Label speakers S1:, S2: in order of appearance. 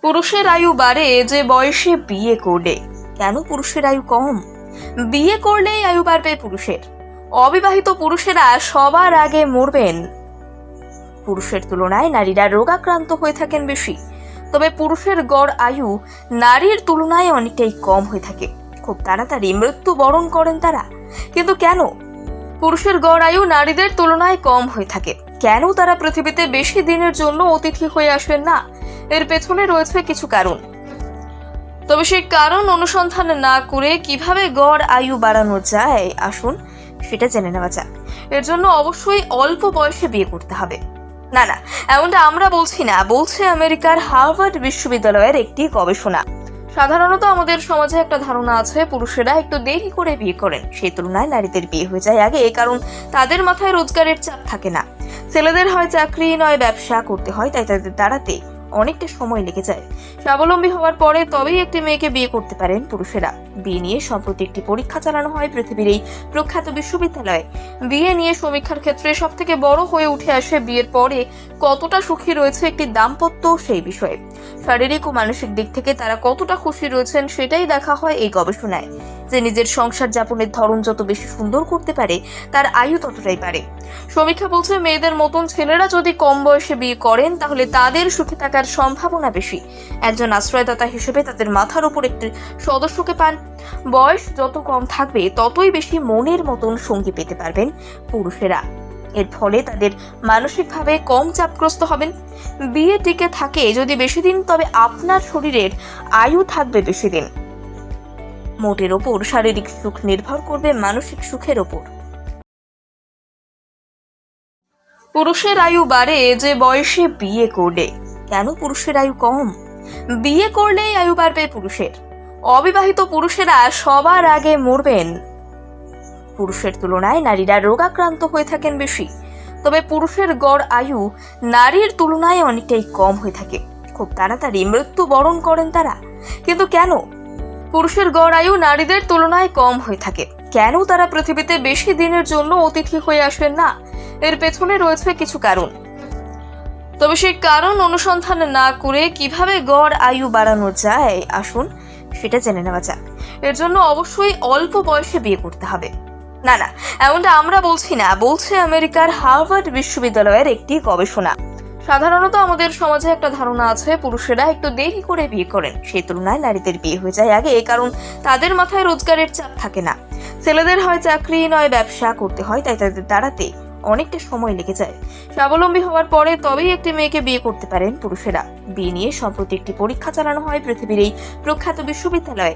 S1: পুরুষের আয়ু বাড়ে যে বয়সে বিয়ে করলে। কেন পুরুষের আয়ু কম? বিয়ে করলেই আয়ু বাড়বে পুরুষের। অবিবাহিত পুরুষেরা সবার আগে মরবেন। পুরুষের তুলনায় নারীরা রোগাক্রান্ত হয়ে থাকেন বেশি। তবে পুরুষের গড় আয়ু নারীর তুলনায় অনেকটাই কম হয়ে থাকে। খুব তাড়াতাড়ি মৃত্যু বরণ করেন তারা। কিন্তু কেন পুরুষের গড় আয়ু নারীদের তুলনায় কম হয়ে থাকে? কেন তারা পৃথিবীতে বেশি দিনের জন্য অতিথি হয়ে আসেন না? এর পেছনে রয়েছে কিছু কারণ। তবে সেই কারণ অনুসন্ধান না করে কিভাবে গড় আয়ু বাড়ানো যায়, আসুন সেটা জেনে নেওয়া যাক। এর জন্য অবশ্যই অল্প বয়সে বিয়ে করতে হবে। না, এমনটা আমরা বলছি না, বলছে আমেরিকার হার্ভার্ড বিশ্ববিদ্যালয়ের একটি গবেষণা। সাধারণত আমাদের সমাজে একটা ধারণা আছে, পুরুষেরা একটু দেরি করে বিয়ে করেন, সেই তুলনায় নারীদের বিয়ে হয়ে যায় আগে, কারণ তাদের মাথায় রোজগারের চাপ থাকে না। ছেলেদের হয় চাকরি নয় ব্যবসা করতে হয়, তাই তাদের দাঁড়াতে অনেকটা সময় লেগে যায়। স্বাবলম্বী হওয়ার পরে তবেই একটি মেয়েকে বিয়ে করতে পারেন পুরুষেরা। বিয়ে নিয়ে সম্প্রতি একটি পরীক্ষা চালানো হয় পৃথিবীর এই প্রখ্যাত বিশ্ববিদ্যালয়ে। বিয়ে নিয়ে সমীক্ষার ক্ষেত্রে সব থেকে বড় হয়ে উঠে আসে বিয়ের পরে কতটা সুখী রয়েছে একটি দাম্পত্য, সেই বিষয়ে। শারীরিক ও মানসিক দিক থেকে তারা কতটা খুশি রয়েছেন সেটাই দেখা হয় এই গবেষণায়। যে নিজের সংসার যাপনের ধরন যত বেশি সুন্দর করতে পারে, তার আয়ু ততটাই বাড়ে। সমীক্ষা বলছে, মেয়েদের মতন ছেলেরা যদি কম বয়সে বিয়ে করেন তাহলে তাদের সুখে থাকার সম্ভাবনা বেশি। একজন আশ্রয়দাতা হিসেবে তাদের মাথার উপর একটি সদস্যকে পান। বয়স যত কম থাকবে ততই বেশি মনের মতন সঙ্গী পেতে পারবেন পুরুষেরা। এর ফলে তাদের মানসিকভাবে কম চাপগ্রস্ত হবেন। বিয়ে টিকে থাকে যদি বেশি দিন, তবে আপনার শরীরের আয়ু থাকবে বেশি দিন। মোটের ওপর শারীরিক সুখ নির্ভর করবে মানসিক সুখের ওপর। পুরুষের আয়ু বাড়ে যে বয়সে বিয়ে করলে। কেন পুরুষের আয়ু কম? বিয়ে করলেই আয়ু বাড়বে পুরুষের। অবিবাহিত পুরুষেরা সবার আগে মরবেন। পুরুষের তুলনায় নারীরা রোগাক্রান্ত হয়ে থাকেন বেশি। তবে পুরুষের গড় আয়ু নারীর তুলনায় অনেকটাই কম হয়ে থাকে। খুব তাড়াতাড়ি মৃত্যু বরণ করেন তারা। কিন্তু কেন পুরুষের গড় আয়ু নারীদের তুলনায় কম হয়ে থাকে? কেন তারা পৃথিবীতে বেশি দিনের জন্য অতিথি হয়ে আসেন না? এর পেছনে রয়েছে কিছু কারণ। তবে সেই কারণ অনুসন্ধান না করে কিভাবে গড় আয়ু বাড়ানো যায়, আসুন সেটা জেনে নেওয়া যাক। এর জন্য অবশ্যই অল্প বয়সে বিয়ে করতে হবে। না, এমনটা আমরা বলছি না, বলছে আমেরিকার হার্ভার্ড বিশ্ববিদ্যালয়ের একটি গবেষণা। সাধারণত আমাদের সমাজে একটা ধারণা আছে, পুরুষেরা একটু দেরি করে বিয়ে করেন, সেই তুলনায় নারীদের বিয়ে হয়ে যায় আগে, কারণ তাদের মাথায় রোজগারের চাপ থাকে না। ছেলেদের হয় চাকরি নয় ব্যবসা করতে হয়, তাই তাদের দাঁড়াতে অনেকটা সময় লেগে যায়। স্বাবলম্বী হওয়ার পরে তবেই একটি মেয়েকে বিয়ে করতে পারেন পুরুষেরা। বিয়ে নিয়ে সম্প্রতি একটি পরীক্ষা চালানো হয় পৃথিবীর এই প্রখ্যাত বিশ্ববিদ্যালয়ে।